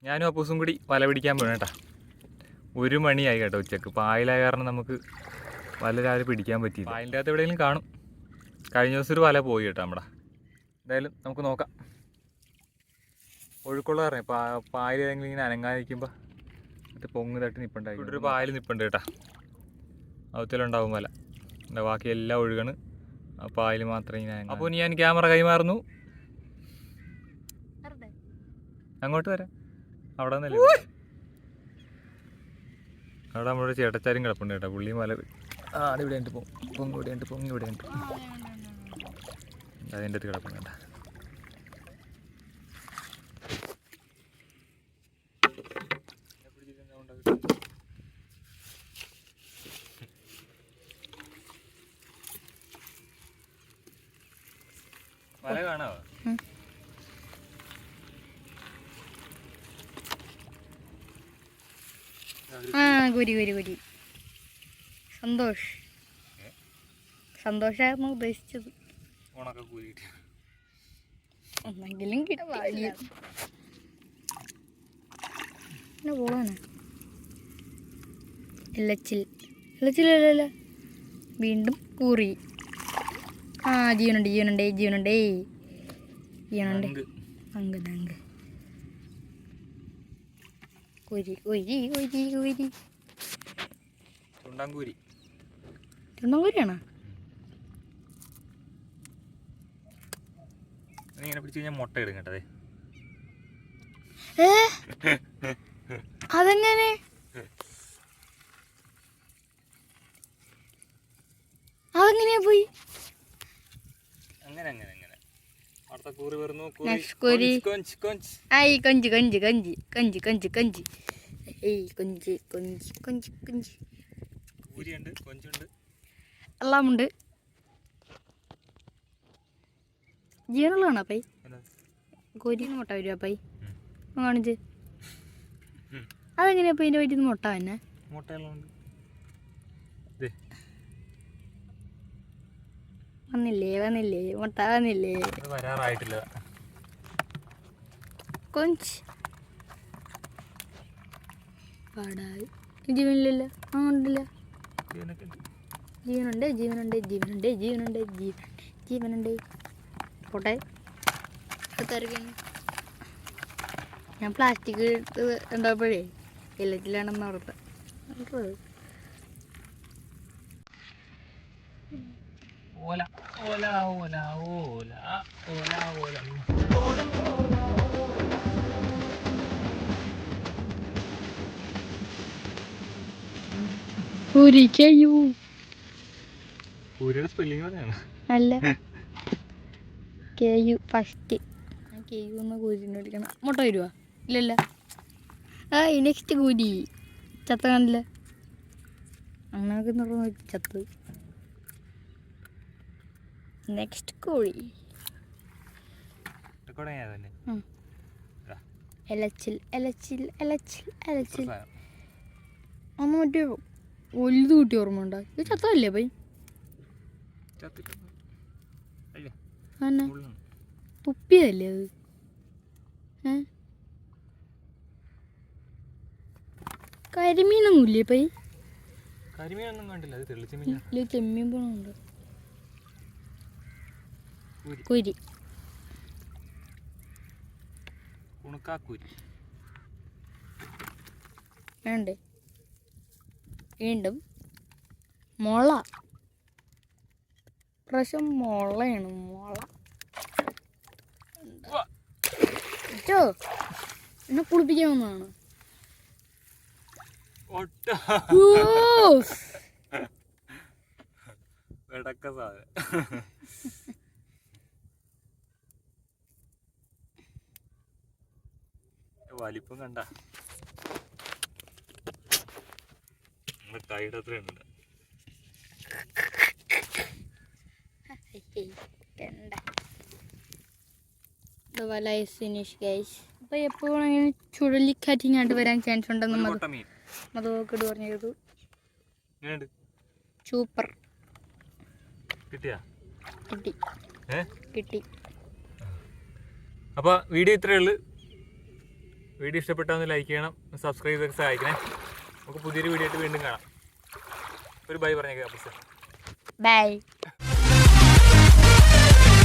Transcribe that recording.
ഞാനും അപ്പൂസും കൂടി വല പിടിക്കാൻ പോകണം കേട്ടോ. 1 മണിയായി കേട്ടോ ഉച്ചക്ക്. പായലായ കാരണം നമുക്ക് വല രാവിലെ പിടിക്കാൻ പറ്റിയില്ല. പായലിൻ്റെ അകത്ത് എവിടെയെങ്കിലും കാണും. കഴിഞ്ഞ ദിവസം ഒരു വല പോയി കേട്ടോ നമ്മുടെ. എന്തായാലും നമുക്ക് നോക്കാം. ഒഴുക്കുള്ള കാരണം പായൽ ഏതെങ്കിലും ഇങ്ങനെ അനങ്ങാതിരിക്കുമ്പോൾ മറ്റേ പൊങ്ങ് തട്ടി നിൽപ്പുണ്ടായി. ഇവിടെ ഒരു പായൽ നിൽപ്പുണ്ട് കേട്ടോ. അവത്തിലുണ്ടാവും വല. എന്താ ബാക്കി എല്ലാം ഒഴുകാണ്, ആ പായൽ മാത്രമേ ഇങ്ങനെ. അപ്പോൾ ഞാൻ ക്യാമറ കൈമാറുന്നു. അങ്ങോട്ട് വരാം. അവിടെ നിന്നല്ലേ അവിടെ നമ്മളൊരു ചേട്ടച്ചാരും കിടപ്പുണ്ട് കേട്ടോ. പുള്ളിയും വല ആടെ ഇവിടെ ഉണ്ട്. പൊങ്ങ് ഇവിടെ ഉണ്ട്, പൊങ്ങ് ഇവിടെ ഉണ്ട്. അതിൻ്റെ അടുത്ത് കിടപ്പുണ്ട് കേട്ടോ. വല കാണാവോ? കുരി സന്തോഷായിരുന്നു ഉദ്ദേശിച്ചത്. ഒന്നെങ്കിലും കിട്ടില്ല. പോവാണ് ഇല്ലച്ചില്ലല്ലോ. വീണ്ടും കൂറി. ജീവനുണ്ട്. അങ്ക് ചുണ്ടൻകൂരിയാണോ? മുട്ട ഇടും കേട്ടതേ. അതെങ്ങനെ? അതെങ്ങനെയാ പോയി? അങ്ങനെ കൂറി വരുന്നു. എല്ലാം ഉണ്ട്. ജീവനുള്ളതാണോ അപ്പൈ? കോരിന്ന് മുട്ട വരും അപ്പൈ കാണിച്ച്. അതെങ്ങനെയാ ഇതിന്റെ വയറ്റിൽ നിന്ന് മുട്ട തന്നെ? വന്നില്ലേ മുട്ട വന്നില്ലേ? വരാറായിട്ടില്ല. പാടായി. ജീവനില്ലല്ലോ. ഉണ്ടല്ലോ. ജീവനുണ്ട്. പോട്ടെ. ഞാൻ പ്ലാസ്റ്റിക് ഉണ്ടാകുമ്പോഴേ എല്ലാറ്റിലാണെന്ന് ഓർത്ത. അല്ല ഫസ്റ്റ് കൂരിനെ വിളിക്കണം. മുട്ട വരുവാ? ഇല്ലല്ല. നെക്സ്റ്റ് കൂരി ചത്ത കാണില്ല. അങ്ങനെ ചത്ത്. നെക്സ്റ്റ് കോഴി എലച്ചിൽ. അന്ന് മറ്റേ വലുത് കൂട്ടി ഓർമ്മ ഉണ്ടോ? ഇത് ചത്തല്ലേ പൈ? തുപ്പിയതല്ലേ അത്? കരിമീനൊന്നുമില്ലേ പൈ? കരിമീനൊന്നും കണ്ടില്ല. അത് തെളിച്ചമീൻ. ചെമ്മീൻ പോണുണ്ട്. കുരി വേണ്ടേ? വീണ്ടും മുള. പ്രാവശ്യം മുളയാണ്. എന്നെ കുളിപ്പിക്കാൻ വന്നതാണ്. വലിപ്പം കണ്ട കൈയുടെ അത്രയുണ്ട്. അപ്പൊ എപ്പോഴും ചുഴലിക്കാറ്റിങ്ങാണ്ട് വരാൻ ചാൻസ് ഉണ്ടെന്ന് മധുവൊക്കെ പറഞ്ഞത്. സൂപ്പർ. കിട്ടി. അപ്പോൾ വീഡിയോ ഇത്രയേ ഉള്ളൂ. വീഡിയോ ഇഷ്ടപ്പെട്ടാൽ ഒന്ന് ലൈക്ക് ചെയ്യണം, സബ്സ്ക്രൈബ് ചെയ്തൊക്കെ സഹായിക്കണേ. നമുക്ക് പുതിയൊരു വീഡിയോ ആയിട്ട് വീണ്ടും കാണാം. ഒരു ബൈ പറഞ്ഞേക്കാം. ബൈ.